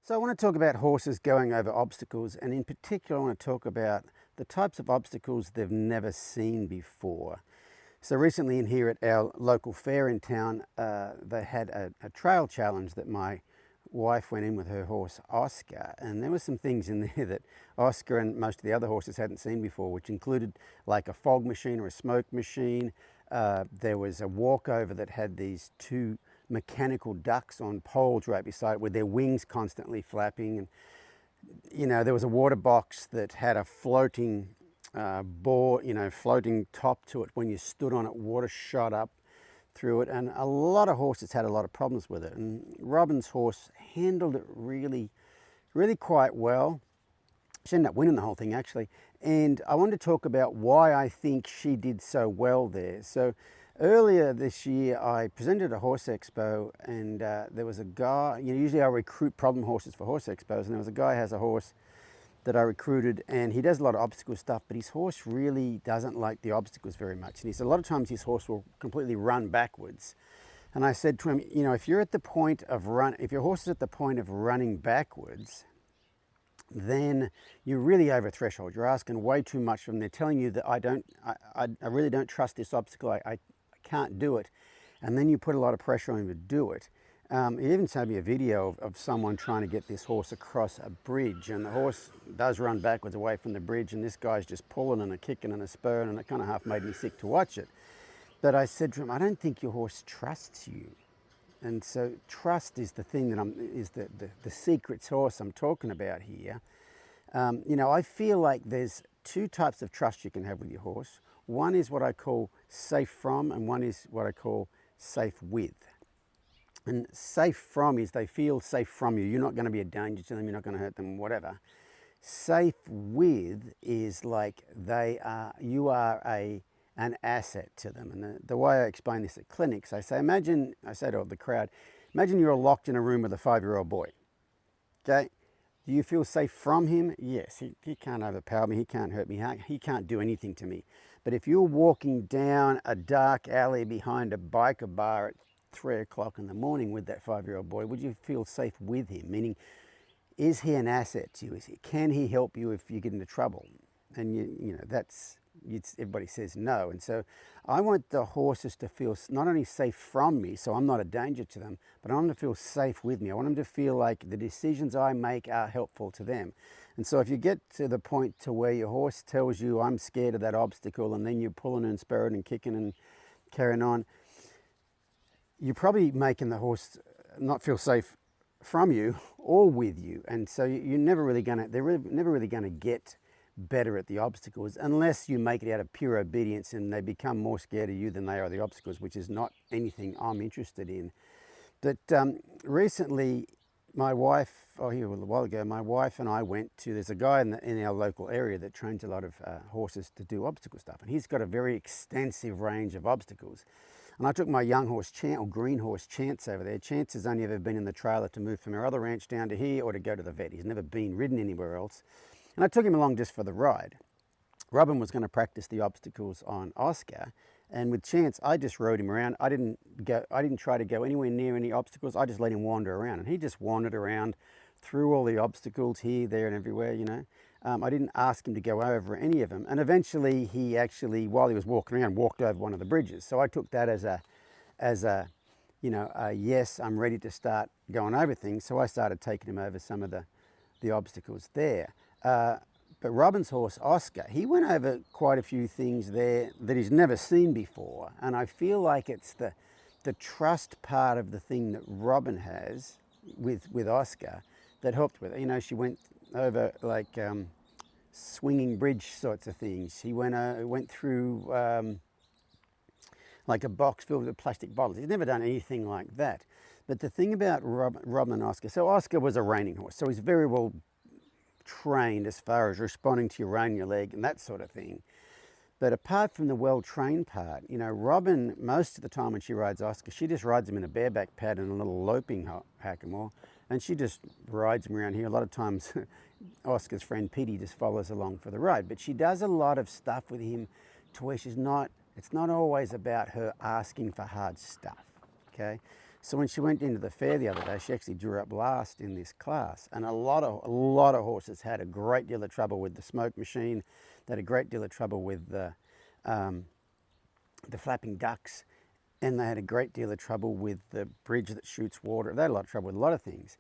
So I want to talk about horses going over obstacles, and in particular I want to talk about the types of obstacles they've never seen before. So recently in here at our local fair in town, they had a trail challenge that my wife went in with her horse Oscar, and there were some things in there that Oscar and most of the other horses hadn't seen before, which included like a fog machine or a smoke machine. There was a walkover that had these two mechanical ducks on poles right beside it with their wings constantly flapping, and there was a water box that had a floating board, floating top to it. When you stood on it, water shot up through it, and a lot of horses had a lot of problems with it, and Robin's horse handled it really quite well. She ended up winning the whole thing actually, and I wanted to talk about why I think she did so well there. So earlier this year I presented a horse expo, and there was a guy, usually I recruit problem horses for horse expos, and there was a guy who has a horse that I recruited, and he does a lot of obstacle stuff, but his horse really doesn't like the obstacles very much. And he said a lot of times his horse will completely run backwards. And I said to him, if you're at the point of if your horse is at the point of running backwards, then you're really over threshold. You're asking way too much from them. They're telling you that I really don't trust this obstacle. I can't do it. And then you put a lot of pressure on him to do it. He even showed me a video of someone trying to get this horse across a bridge, and the horse does run backwards away from the bridge, and this guy's just pulling and a kicking and a spurring, and it kind of half made me sick to watch it. But I said to him, I don't think your horse trusts you. And so trust is the thing that is the secret sauce I'm talking about here. I feel like there's two types of trust you can have with your horse. One is what I call safe from, and one is what I call safe with. And safe from is they feel safe from you. You're not going to be a danger to them. You're not going to hurt them, whatever. Safe with is like you are an asset to them. And the way I explain this at clinics, I say to the crowd, imagine you're locked in a room with a 5-year-old boy. Okay? Do you feel safe from him? Yes. He can't overpower me. He can't hurt me. He can't do anything to me. But if you're walking down a dark alley behind a biker bar at 3 o'clock in the morning with that 5-year-old boy, would you feel safe with him? Meaning, is he an asset to you? Can he help you if you get into trouble? And everybody says no. And so I want the horses to feel not only safe from me, so I'm not a danger to them, but I want them to feel safe with me. I want them to feel like the decisions I make are helpful to them. And so if you get to the point to where your horse tells you, I'm scared of that obstacle, and then you're pulling and spurring and kicking and carrying on, you're probably making the horse not feel safe from you or with you. And so they're never really going to get better at the obstacles unless you make it out of pure obedience and they become more scared of you than they are of the obstacles, which is not anything I'm interested in. But recently, my wife, a while ago, my wife and I went to, there's a guy in our local area that trains a lot of horses to do obstacle stuff. And he's got a very extensive range of obstacles. And I took my young horse, green horse, Chance, over there. Chance has only ever been in the trailer to move from our other ranch down to here or to go to the vet. He's never been ridden anywhere else. And I took him along just for the ride. Robin was going to practice the obstacles on Oscar. And with Chance, I just rode him around. I didn't try to go anywhere near any obstacles. I just let him wander around. And he just wandered around through all the obstacles here, there, and everywhere, I didn't ask him to go over any of them. And eventually he actually, while he was walking around, walked over one of the bridges. So I took that as a yes, I'm ready to start going over things. So I started taking him over some of the obstacles there. But Robin's horse, Oscar, he went over quite a few things there that he's never seen before. And I feel like it's the trust part of the thing that Robin has with Oscar that helped with it. She went over like swinging bridge sorts of things. He went through like a box filled with plastic bottles. He's never done anything like that. But the thing about Robin and Oscar, so Oscar was a reining horse, so he's very well trained as far as responding to your rein, your leg, and that sort of thing. But apart from the well-trained part, Robin, most of the time when she rides Oscar, she just rides him in a bareback pad and a little loping hackamore, and she just rides him around here. A lot of times, Oscar's friend Petey just follows along for the ride. But she does a lot of stuff with him to where it's not always about her asking for hard stuff, okay? So when she went into the fair the other day, she actually drew up last in this class. And a lot of horses had a great deal of trouble with the smoke machine. They had a great deal of trouble with the flapping ducks, and they had a great deal of trouble with the bridge that shoots water. They had a lot of trouble with a lot of things.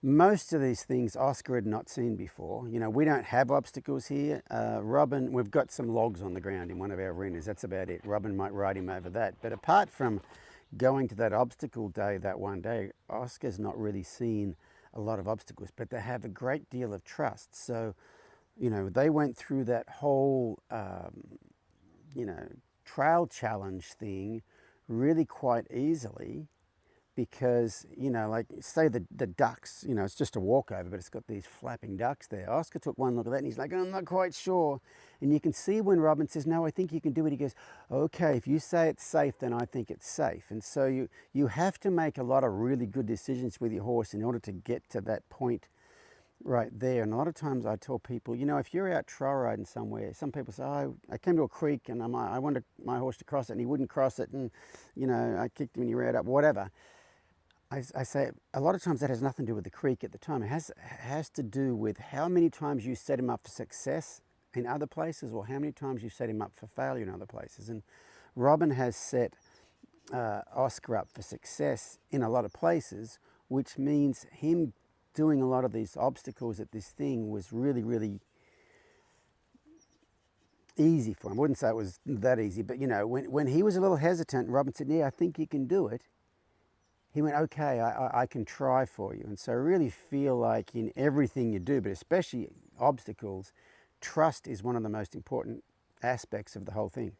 Most of these things Oscar had not seen before. You know, we don't have obstacles here. Robin, we've got some logs on the ground in one of our arenas. That's about it. Robin might ride him over that. But apart from going to that obstacle day that one day, Oscar's not really seen a lot of obstacles, but they have a great deal of trust. So, you know, they went through that whole, you know, trail challenge thing really quite easily, because, you know, like say the ducks, you know, it's just a walkover, but it's got these flapping ducks there. Oscar took one look at that and he's like, I'm not quite sure. And you can see when Robin says, no, I think you can do it, he goes, okay, if you say it's safe, then I think it's safe. And so you have to make a lot of really good decisions with your horse in order to get to that point right there. And a lot of times I tell people, you know, if you're out trail riding somewhere, some people say, oh, I came to a creek and I wanted my horse to cross it and he wouldn't cross it, and, you know, I kicked him and he ran up, whatever. I say a lot of times that has nothing to do with the creek at the time. It has to do with how many times you set him up for success in other places, or how many times you set him up for failure in other places. And Robin has set Oscar up for success in a lot of places, which means him doing a lot of these obstacles at this thing was really, really easy for him. I wouldn't say it was that easy, but, you know, when he was a little hesitant, Robin said, yeah, I think you can do it. He went, okay, I can try for you. And so I really feel like in everything you do, but especially obstacles, trust is one of the most important aspects of the whole thing.